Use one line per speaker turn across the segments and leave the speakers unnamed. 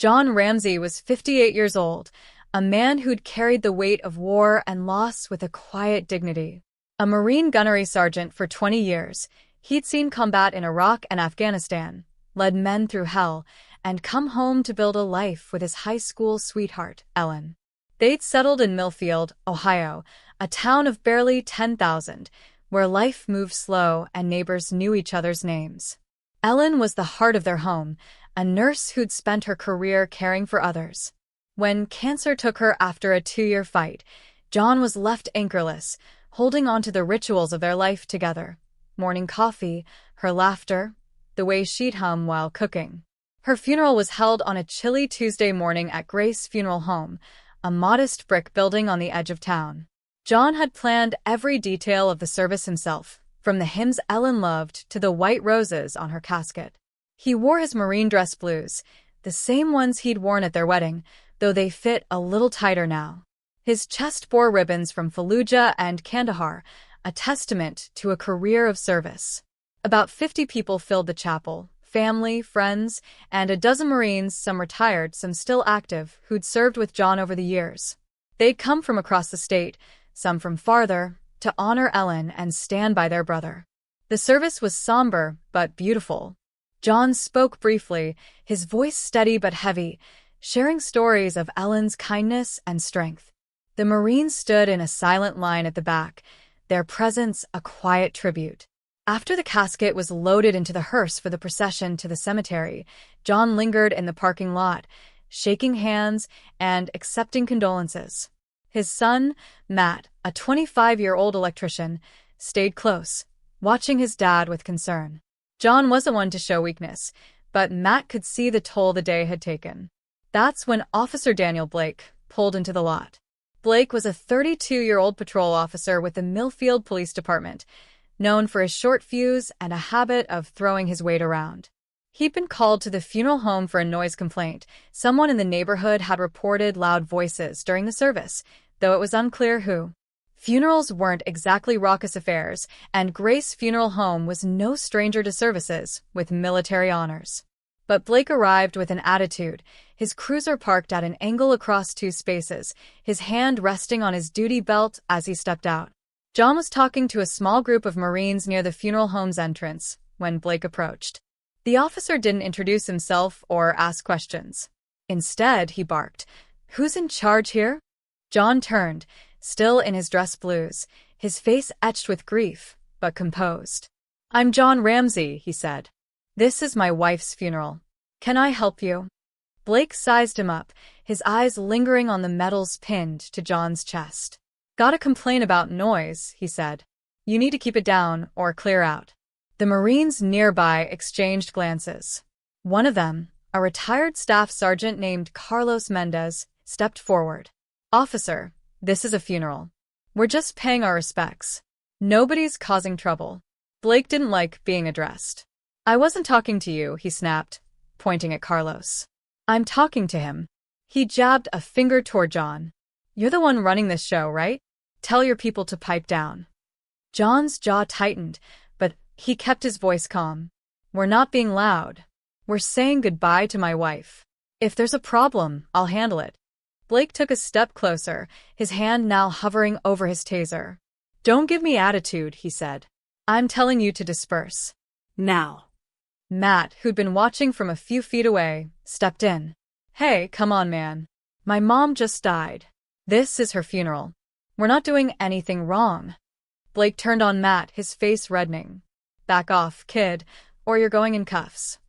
John Ramsey was 58 years old, a man who'd carried the weight of war and loss with a quiet dignity. A Marine gunnery sergeant for 20 years, he'd seen combat in Iraq and Afghanistan, led men through hell, and come home to build a life with his high school sweetheart, Ellen. They'd settled in Millfield, Ohio, a town of barely 10,000, where life moved slow and neighbors knew each other's names. Ellen was the heart of their home, a nurse who'd spent her career caring for others. When cancer took her after a 2-year fight, John was left anchorless, holding on to the rituals of their life together. Morning coffee, her laughter, the way she'd hum while cooking. Her funeral was held on a chilly Tuesday morning at Grace Funeral Home, a modest brick building on the edge of town. John had planned every detail of the service himself, from the hymns Ellen loved to the white roses on her casket. He wore his Marine dress blues, the same ones he'd worn at their wedding, though they fit a little tighter now. His chest bore ribbons from Fallujah and Kandahar, a testament to a career of service. About 50 people filled the chapel, family, friends, and a dozen Marines, some retired, some still active, who'd served with John over the years. They'd come from across the state, some from farther, to honor Ellen and stand by their brother. The service was somber but beautiful. John spoke briefly, his voice steady but heavy, sharing stories of Ellen's kindness and strength. The Marines stood in a silent line at the back, their presence a quiet tribute. After the casket was loaded into the hearse for the procession to the cemetery, John lingered in the parking lot, shaking hands and accepting condolences. His son, Matt, a 25-year-old electrician, stayed close, watching his dad with concern. John wasn't one to show weakness, but Matt could see the toll the day had taken. That's when Officer Daniel Blake pulled into the lot. Blake was a 32-year-old patrol officer with the Millfield Police Department, known for his short fuse and a habit of throwing his weight around. He'd been called to the funeral home for a noise complaint. Someone in the neighborhood had reported loud voices during the service, though it was unclear who. Funerals weren't exactly raucous affairs, and Grace Funeral Home was no stranger to services with military honors. But Blake arrived with an attitude, his cruiser parked at an angle across 2 spaces, his hand resting on his duty belt as he stepped out. John was talking to a small group of Marines near the funeral home's entrance when Blake approached. The officer didn't introduce himself or ask questions. Instead, he barked, "Who's in charge here?" John turned, still in his dress blues, his face etched with grief, but composed. "I'm John Ramsey," he said. "This is my wife's funeral. Can I help you?" Blake sized him up, his eyes lingering on the medals pinned to John's chest. "Got a complaint about noise," he said. "You need to keep it down or clear out." The Marines nearby exchanged glances. One of them, a retired staff sergeant named Carlos Mendez, stepped forward. "Officer, this is a funeral. We're just paying our respects. Nobody's causing trouble." Blake didn't like being addressed. "I wasn't talking to you," he snapped, pointing at Carlos. "I'm talking to him." He jabbed a finger toward John. "You're the one running this show, right? Tell your people to pipe down." John's jaw tightened, but he kept his voice calm. "We're not being loud. We're saying goodbye to my wife. If there's a problem, I'll handle it." Blake took a step closer, his hand now hovering over his taser. "Don't give me attitude," he said. "I'm telling you to disperse. Now." Matt, who'd been watching from a few feet away, stepped in. "Hey, come on, man. My mom just died. This is her funeral. We're not doing anything wrong." Blake turned on Matt, his face reddening. "Back off, kid, or you're going in cuffs."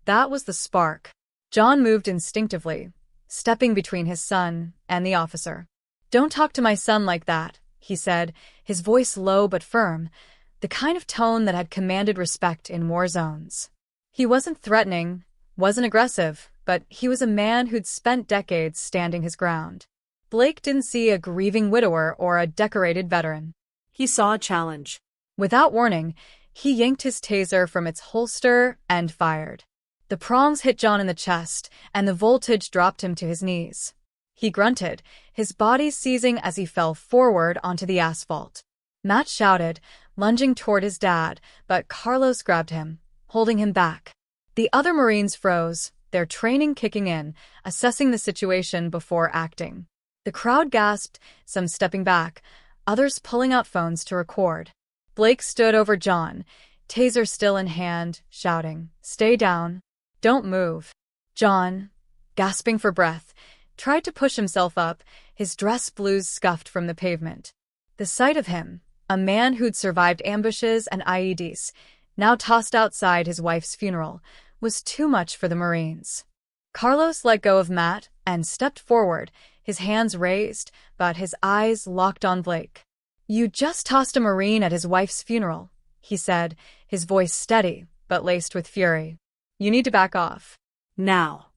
That was the spark. John moved instinctively, stepping between his son and the officer. "Don't talk to my son like that," he said, his voice low but firm, the kind of tone that had commanded respect in war zones. He wasn't threatening, wasn't aggressive, but he was a man who'd spent decades standing his ground. Blake didn't see a grieving widower or a decorated veteran. He saw a challenge. Without warning, he yanked his taser from its holster and fired. The prongs hit John in the chest, and the voltage dropped him to his knees. He grunted, his body seizing as he fell forward onto the asphalt. Matt shouted, lunging toward his dad, but Carlos grabbed him, holding him back. The other Marines froze, their training kicking in, assessing the situation before acting. The crowd gasped, some stepping back, others pulling out phones to record. Blake stood over John, taser still in hand, shouting, "Stay down. Don't move." John, gasping for breath, tried to push himself up, his dress blues scuffed from the pavement. The sight of him, a man who'd survived ambushes and IEDs, now tossed outside his wife's funeral, was too much for the Marines. Carlos let go of Matt and stepped forward, his hands raised, but his eyes locked on Blake. "You just tossed a Marine at his wife's funeral," he said, his voice steady but laced with fury. "You need to back off. Now."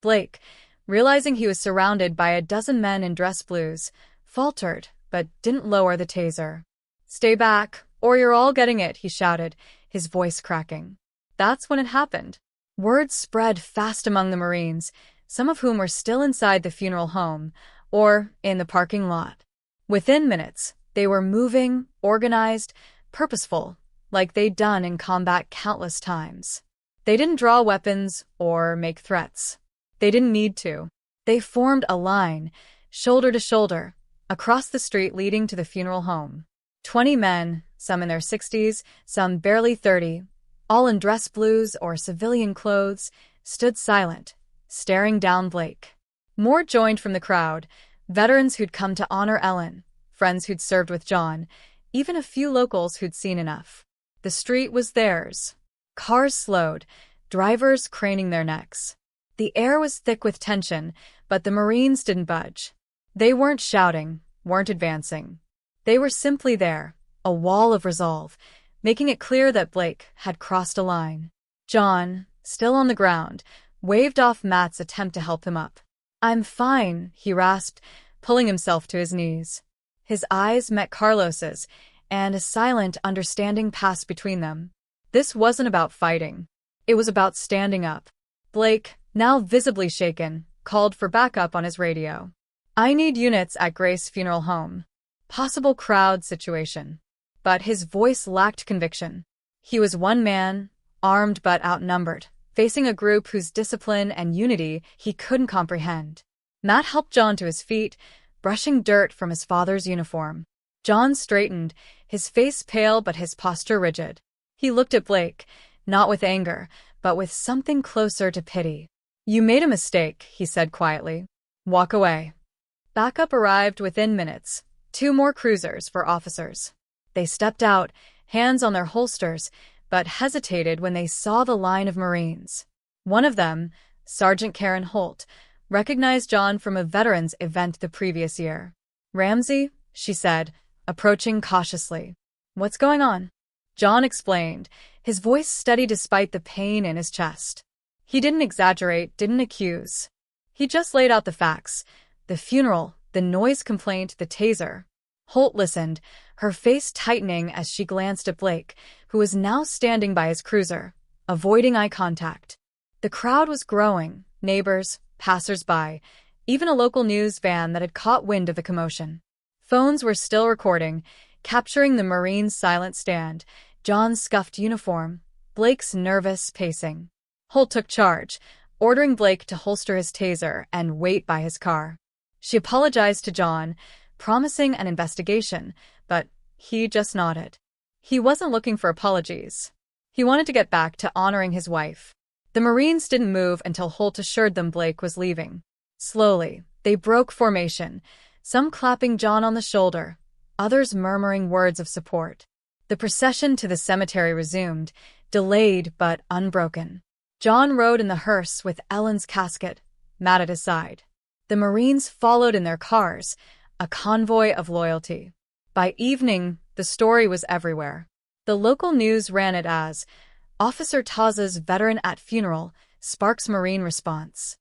Blake, realizing he was surrounded by a dozen men in dress blues, faltered but didn't lower the taser. "Stay back, or you're all getting it," he shouted, his voice cracking. That's when it happened. Word spread fast among the Marines, some of whom were still inside the funeral home or in the parking lot. Within minutes, they were moving, organized, purposeful, like they'd done in combat countless times. They didn't draw weapons or make threats. They didn't need to. They formed a line, shoulder to shoulder, across the street leading to the funeral home. 20 men, some in their 60s, some barely 30, all in dress blues or civilian clothes, stood silent, staring down Blake. More joined from the crowd, veterans who'd come to honor Ellen, friends who'd served with John, even a few locals who'd seen enough. The street was theirs. Cars slowed, drivers craning their necks. The air was thick with tension, but the Marines didn't budge. They weren't shouting, weren't advancing. They were simply there, a wall of resolve, making it clear that Blake had crossed a line. John, still on the ground, waved off Matt's attempt to help him up. "I'm fine," he rasped, pulling himself to his knees. His eyes met Carlos's, and a silent understanding passed between them. This wasn't about fighting. It was about standing up. Blake, now visibly shaken, called for backup on his radio. "I need units at Grace Funeral Home. Possible crowd situation." But his voice lacked conviction. He was one man, armed but outnumbered, facing a group whose discipline and unity he couldn't comprehend. Matt helped John to his feet, brushing dirt from his father's uniform. John straightened, his face pale but his posture rigid. He looked at Blake, not with anger, but with something closer to pity. "You made a mistake," he said quietly. "Walk away." Backup arrived within minutes, 2 more cruisers for officers. They stepped out, hands on their holsters, but hesitated when they saw the line of Marines. One of them, Sergeant Karen Holt, recognized John from a veterans event the previous year. "Ramsey," she said, approaching cautiously. "What's going on?" John explained, his voice steady despite the pain in his chest. He didn't exaggerate, didn't accuse. He just laid out the facts. The funeral, the noise complaint, the taser. Holt listened, her face tightening as she glanced at Blake, who was now standing by his cruiser, avoiding eye contact. The crowd was growing, neighbors, passers-by, even a local news van that had caught wind of the commotion. Phones were still recording, capturing the Marine's silent stand, John's scuffed uniform, Blake's nervous pacing. Holt took charge, ordering Blake to holster his taser and wait by his car. She apologized to John, promising an investigation, but he just nodded. He wasn't looking for apologies. He wanted to get back to honoring his wife. The Marines didn't move until Holt assured them Blake was leaving. Slowly, they broke formation, some clapping John on the shoulder, others murmuring words of support. The procession to the cemetery resumed, delayed but unbroken. John rode in the hearse with Ellen's casket, Matt at his side. The Marines followed in their cars, a convoy of loyalty. By evening, the story was everywhere. The local news ran it as, "Officer Tase's veteran at funeral sparks Marine response."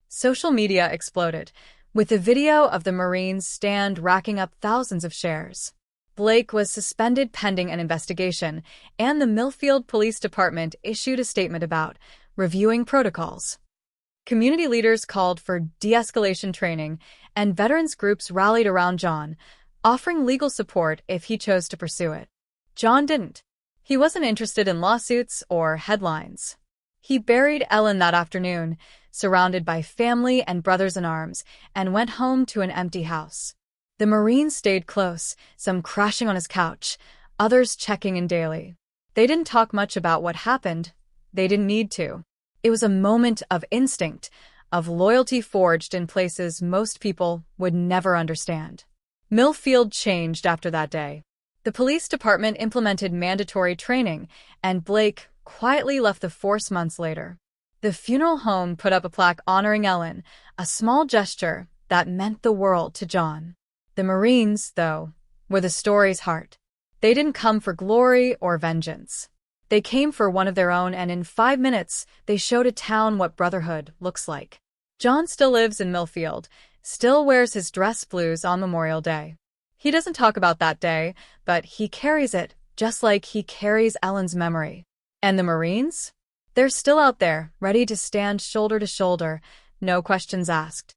Social media exploded, with the video of the Marines' stand racking up thousands of shares. Blake was suspended pending an investigation, and the Millfield Police Department issued a statement about reviewing protocols. Community leaders called for de-escalation training, and veterans groups rallied around John, offering legal support if he chose to pursue it. John didn't. He wasn't interested in lawsuits or headlines. He buried Ellen that afternoon, surrounded by family and brothers in arms, and went home to an empty house. The Marines stayed close, some crashing on his couch, others checking in daily. They didn't talk much about what happened. They didn't need to. It was a moment of instinct, of loyalty forged in places most people would never understand. Millfield changed after that day. The police department implemented mandatory training, and Blake quietly left the force months later. The funeral home put up a plaque honoring Ellen, a small gesture that meant the world to John. The Marines, though, were the story's heart. They didn't come for glory or vengeance. They came for one of their own, and in 5 minutes, they showed a town what brotherhood looks like. John still lives in Millfield, still wears his dress blues on Memorial Day. He doesn't talk about that day, but he carries it, just like he carries Ellen's memory. And the Marines? They're still out there, ready to stand shoulder to shoulder, no questions asked.